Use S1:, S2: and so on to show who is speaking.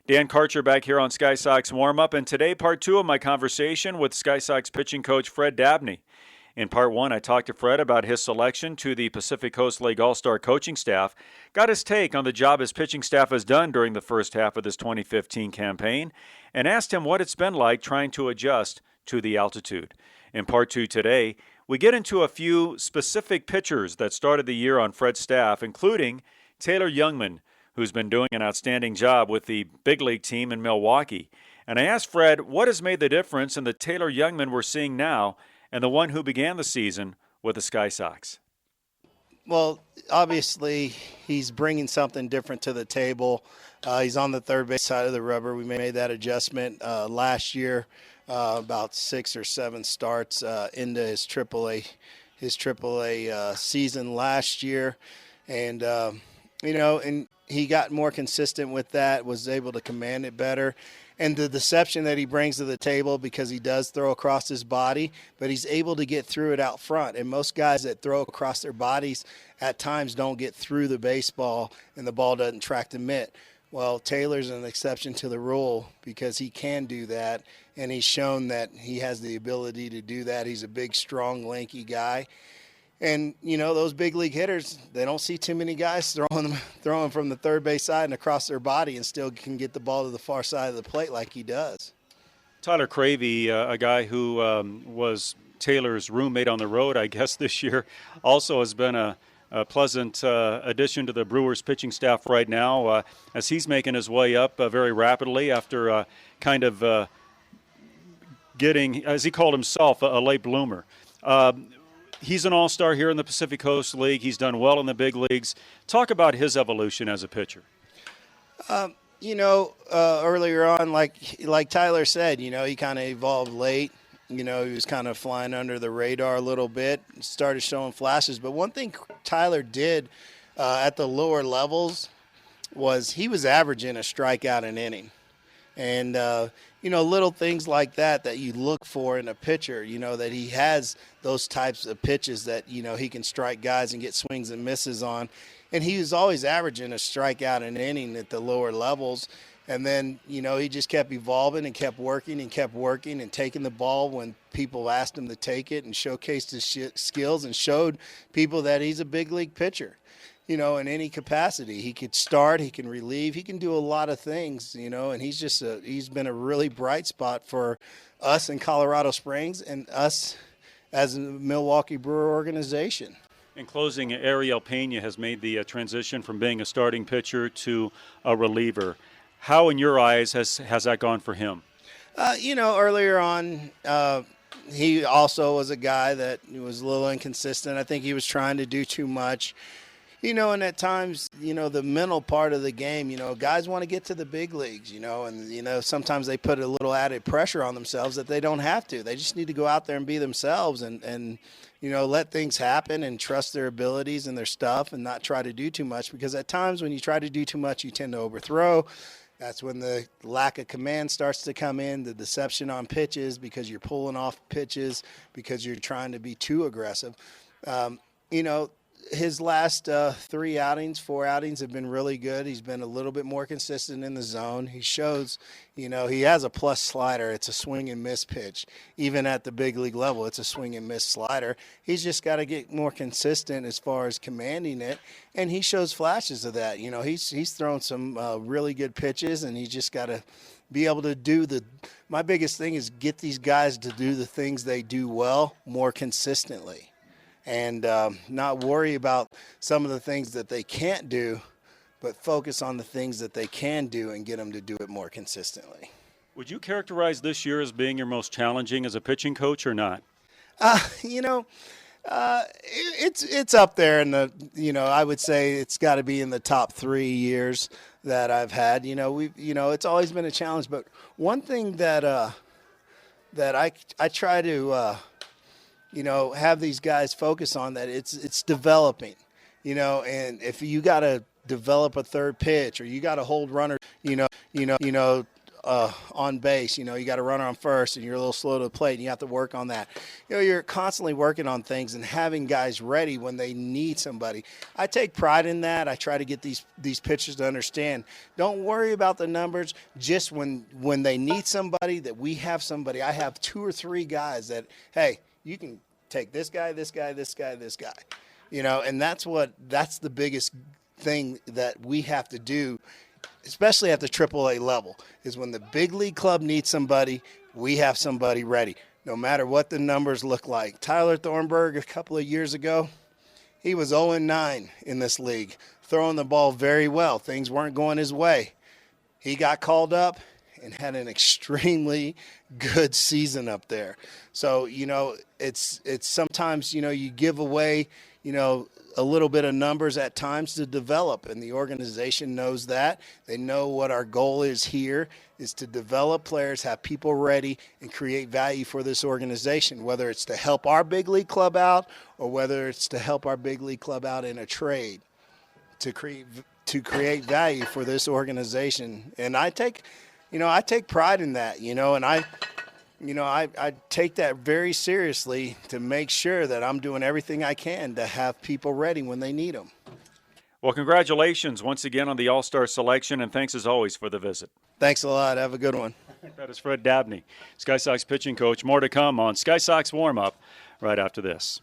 S1: Dan Karcher back here on Sky Sox Warmup, and today part two of my conversation with Sky Sox pitching coach Fred Dabney. In part one, I talked to Fred about his selection to the Pacific Coast League All-Star coaching staff, got his take on the job his pitching staff has done during the first half of this 2015 campaign, and asked him what it's been like trying to adjust to the altitude. In part two today, we get into a few specific pitchers that started the year on Fred's staff, including Taylor Youngman, who's been doing an outstanding job with the big league team in Milwaukee. And I asked Fred what has made the difference in the Taylor Youngman we're seeing now and the one who began the season with the Sky Sox.
S2: Well, obviously, he's bringing something different to the table. He's on the third base side of the rubber. We made that adjustment last year, about 6 or 7 starts into his AAA season last year. And, and he got more consistent with that, was able to command it better. And the deception that he brings to the table, because he does throw across his body, but he's able to get through it out front. And most guys that throw across their bodies at times don't get through the baseball and the ball doesn't track the mitt. Well, Taylor's an exception to the rule because he can do that, and he's shown that he has the ability to do that. He's a big, strong, lanky guy. And, those big league hitters, they don't see too many guys throwing from the third base side and across their body and still can get the ball to the far side of the plate like he does.
S1: Tyler Cravey, a guy who was Taylor's roommate on the road, I guess, this year, also has been a pleasant addition to the Brewers pitching staff right now as he's making his way up very rapidly after getting, as he called himself, a late bloomer. He's an all-star here in the Pacific Coast League. He's done well in the big leagues. Talk about his evolution as a pitcher.
S2: Earlier on, like Tyler said, he kind of evolved late. He was kind of flying under the radar a little bit, started showing flashes. But one thing Tyler did at the lower levels was he was averaging a strikeout an inning. And, little things like that you look for in a pitcher, that he has those types of pitches that, he can strike guys and get swings and misses on. And he was always averaging a strikeout an inning at the lower levels. And then, he just kept evolving and kept working and taking the ball when people asked him to take it and showcased his skills and showed people that he's a big league pitcher. In any capacity. He could start, he can relieve, he can do a lot of things, and he's been a really bright spot for us in Colorado Springs and us as a Milwaukee Brewer organization.
S1: In closing, Ariel Pena has made the transition from being a starting pitcher to a reliever. How, in your eyes, has that gone for him?
S2: Earlier on, he also was a guy that was a little inconsistent. I think he was trying to do too much. And at times, the mental part of the game, guys want to get to the big leagues, and, sometimes they put a little added pressure on themselves that they don't have to. They just need to go out there and be themselves and let things happen and trust their abilities and their stuff and not try to do too much, because at times when you try to do too much, you tend to overthrow. That's when the lack of command starts to come in, the deception on pitches because you're pulling off pitches because you're trying to be too aggressive. His last 4 outings have been really good. He's been a little bit more consistent in the zone. He shows, he has a plus slider. It's a swing and miss pitch. Even at the big league level, it's a swing and miss slider. He's just got to get more consistent as far as commanding it, and he shows flashes of that. He's thrown some really good pitches, and he's just got to be able to do my biggest thing is get these guys to do the things they do well more consistently. And not worry about some of the things that they can't do, but focus on the things that they can do and get them to do it more consistently.
S1: Would you characterize this year as being your most challenging as a pitching coach or not?
S2: It's up there in the, I would say it's got to be in the top 3 years that I've had. It's always been a challenge. But one thing that I try to have these guys focus on, that it's developing, and if you got to develop a third pitch or you got to hold runner, on base. You know, you got a runner on first and you're a little slow to the plate and you have to work on that. You know, you're constantly working on things and having guys ready when they need somebody. I take pride in that. I try to get these pitchers to understand, don't worry about the numbers. Just when they need somebody, that we have somebody. I have 2 or 3 guys that, hey, you can take this guy, this guy, this guy, this guy. You know, and that's the biggest thing that we have to do, especially at the AAA level, is when the big league club needs somebody, we have somebody ready, no matter what the numbers look like. Tyler Thornburg, a couple of years ago, he was 0-9 in this league, throwing the ball very well. Things weren't going his way. He got called up and had an extremely good season up there. So, you know, it's sometimes, you know, you give away, you know, a little bit of numbers at times to develop, and the organization knows that. They know what our goal is here, is to develop players, have people ready, and create value for this organization, whether it's to help our big league club out or whether it's to help our big league club out in a trade to create value for this organization. And I take pride in that, you know, and I take that very seriously to make sure that I'm doing everything I can to have people ready when they need them.
S1: Well, congratulations once again on the All-Star selection, and thanks as always for the visit.
S2: Thanks a lot. Have a good one.
S1: That is Fred Dabney, Sky Sox pitching coach. More to come on Sky Sox Warmup right after this.